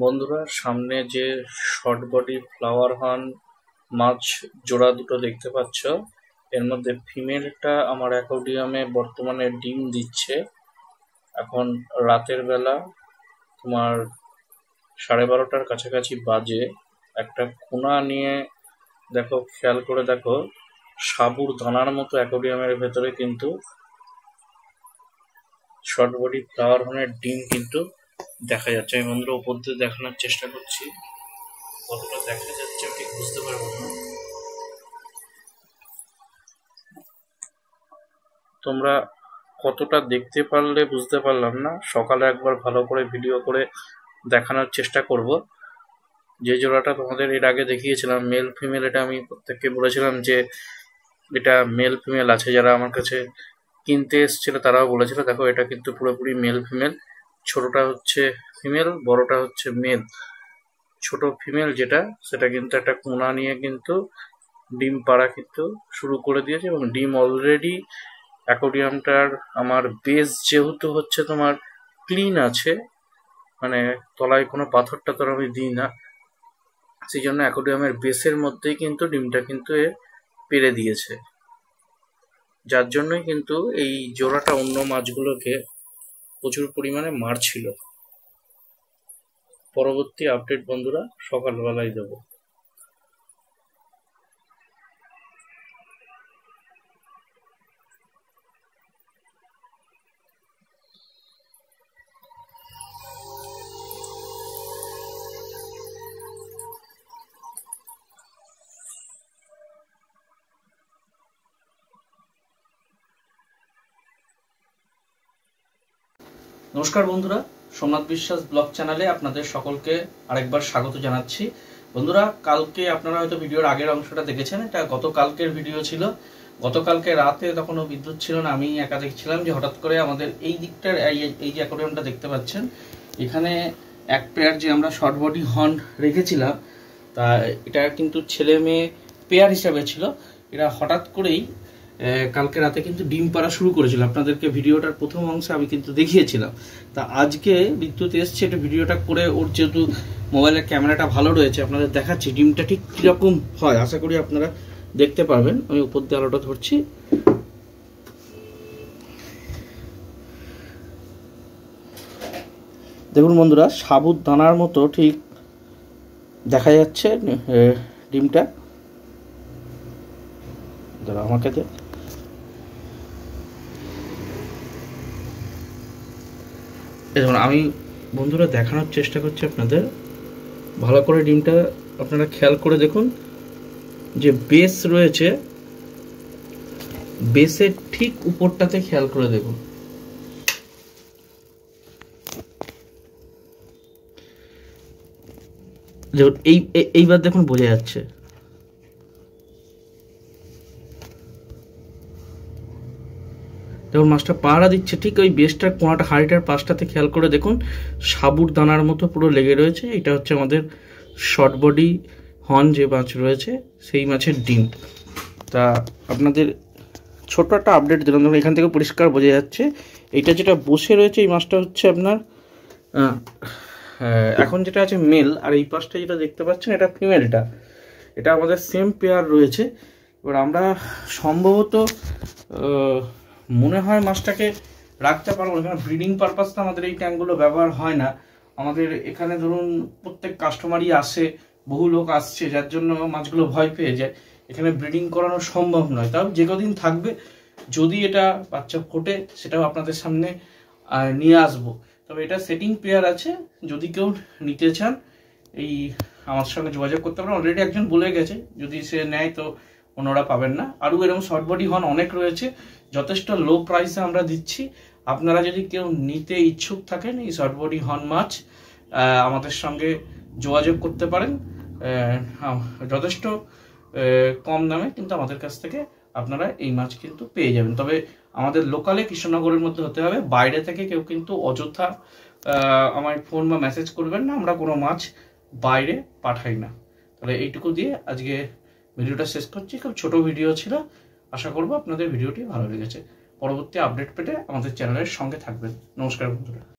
বন্ধুরা, সামনে যে শর্ট বডি ফ্লাওয়ার হর্ন মাছ জোড়া দুটো দেখতে পাচ্ছ, এর মধ্যে ফিমেলটা আমার অ্যাকোয়ারিয়ামে বর্তমানে ডিম দিচ্ছে। এখন রাতের বেলা তোমার 12:30টার কাছাকাছি বাজে। একটা কোনা নিয়ে দেখো, খেয়াল করে দেখো, সাবুর দানার মতো অ্যাকোয়ারিয়ামের ভেতরে কিন্তু শর্ট বডি ফ্লাওয়ার হর্নের ডিম কিন্তু দেখা যাচ্ছে। আমি বন্ধুরা উপর দিয়ে দেখানোর চেষ্টা করছি, কতটা দেখা যাচ্ছে আমি ঠিক বুঝতে পারবো না। তোমরা কতটা দেখতে পারলে বুঝতে পারলাম না। সকালে একবার ভালো করে ভিডিও করে দেখানোর চেষ্টা করব। যে জোড়াটা তোমাদের এর আগে দেখিয়েছিলাম মেল ফিমেল, এটা আমি প্রত্যেককে বলেছিলাম যে এটা মেল ফিমেল আছে। যারা আমার কাছে কিনতে এসেছিল তারাও বলেছিল দেখো এটা কিন্তু পুরোপুরি মেল ফিমেল। ছোটটা হচ্ছে ফিমেল, বড়টা হচ্ছে মেল। ছোট ফিমেল যেটা, সেটা কিন্তু একটা কোনা নিয়ে কিন্তু ডিম পাড়া কিন্তু শুরু করে দিয়েছে, এবং ডিম অলরেডি অ্যাকোয়ারিয়ামটার আমার বেস যেহেতু হচ্ছে তোমার ক্লিন আছে, মানে তলায় কোনো পাথর টাথর আমি দিই না, সেই জন্য অ্যাকোয়ারিয়ামের বেসের মধ্যেই কিন্তু ডিমটা কিন্তু এ পেড়ে দিয়েছে। যার জন্যই কিন্তু এই জোড়াটা অন্য মাছগুলোকে প্রচুর পরিমাণে মারছিল। পরবর্তী আপডেট বন্ধুরা সকালবেলায় দেবো। নমস্কার বন্ধুরা, সোমনাথ বিশ্বাস ব্লগ চ্যানেলে আপনাদের সকলকে আরেকবার স্বাগত জানাচ্ছি। বন্ধুরা, কালকে আপনারা হয়তো ভিডিওর আগের অংশটা দেখেছেন, এটা গতকালকের ভিডিও ছিল। গতকালকে রাতে তখনও বিদ্যুৎ ছিল না, আমি একা দেখছিলাম যে হঠাৎ করে আমাদের এই দিকটার এই যে অ্যাকোয়ারিয়ামটা দেখতে পাচ্ছেন, এখানে এক পেয়ার যে আমরা শর্ট বডি হর্ন রেখেছিলাম, তা এটা কিন্তু ছেলে মেয়ে পেয়ার হিসাবে ছিল। এরা হঠাৎ করেই কালকে রাতে কিন্তু ডিম পাড়া শুরু করেছিল। আপনাদেরকে ভিডিওটার প্রথম অংশে আমি কিন্তু দেখিয়েছিলাম। তা আজকে বিদ্যুৎ এসছে, এটা ভিডিওটা করে ওর যেহেতু মোবাইলের ক্যামেরাটা ভালো রয়েছে আপনাদের দেখাচ্ছি ডিমটা ঠিক কীরকম হয়। আশা করি আপনারা দেখতে পারবেন। আমি উপর দিয়ে আলোটা ধরছি। দেখুন বন্ধুরা, সাবুত দানার মতো ঠিক দেখা যাচ্ছে ডিমটা। দাঁড়া আমাকে দে। দেখুন, আমি বন্ধুরা দেখানোর চেষ্টা করছি আপনাদের ভালো করে। ডিমটা আপনারা খেয়াল করে দেখুন, যে বেস রয়েছে বেসের ঠিক উপরটাতে খেয়াল করে দেখুন। দেখুন এইবার দেখুন বোঝা যাচ্ছে। দেখুন মাছটা পাহারা দিচ্ছে ঠিক ওই বেসটার কোনাটা হাড়িটার পাশটাতে খেয়াল করে দেখুন, সাবুর দানার মতো পুরো লেগে রয়েছে। এটা হচ্ছে আমাদের শর্ট বডি হর্ন যে মাছ রয়েছে সেই মাছের ডিম। তা আপনাদের ছোট্ট একটা আপডেট দিলাম। দেখুন এখান থেকে পরিষ্কার বোঝা যাচ্ছে এইটা যেটা বসে রয়েছে এই মাছটা হচ্ছে আপনার এখন যেটা আছে মেল, আর এই পাশটা যেটা দেখতে পাচ্ছেন এটা ফিমেলটা। এটা আমাদের সেম পেয়ার রয়েছে। এবার আমরা সম্ভবত মনে হয় মাছটাকে রাখতে পারবো। এখানে ব্রিডিং পারপাসটা আমাদের এই ট্যাঙ্কগুলো ব্যবহার হয় না। আমাদের এখানে ধরুন প্রত্যেক কাস্টমারই আসে, বহু লোক আসছে, যার জন্য মাছগুলো ভয় পেয়ে যায়। এখানে ব্রিডিং করানো সম্ভব নয়। তাও যে কদিন থাকবে, যদি এটা বাচ্চা ফোটে সেটাও আপনাদের সামনে নিয়ে আসবো। তবে এটা সেটিং পেয়ার আছে, যদি কেউ নিতে চান এই আমার সঙ্গে যোগাযোগ করতে পারেন। অলরেডি একজন বলে গেছে, যদি সে নেয় তো অন্যরা পাবেন না। আরও এরকম শর্ট বডি হর্ন অনেক রয়েছে, যথেষ্ট লো প্রাইসে আমরা দিচ্ছি। আপনারা যদি কেউ নিতে ইচ্ছুক থাকেন এই শর্ট বডি হর্ন মাছ, আমাদের সঙ্গে যোগাযোগ করতে পারেন। যথেষ্ট কম দামে কিন্তু আমাদের কাছ থেকে আপনারা এই মাছ কিন্তু পেয়ে যাবেন। তবে আমাদের লোকালে কৃষ্ণনগরের মধ্যে হতে হবে। বাইরে থেকে কেউ কিন্তু অযথা আমায় ফোন বা মেসেজ করবেন না, আমরা কোনো মাছ বাইরে পাঠাই না। তাহলে এইটুকু দিয়ে আজকে ভিডিওটা শেষ করছি। খুব ছোট ভিডিও ছিল, আশা করব আপনাদের ভিডিওটি ভালো লেগেছে। পরবর্তী আপডেট পেতে আমাদের চ্যানেলের সঙ্গে থাকবেন। নমস্কার বন্ধুরা।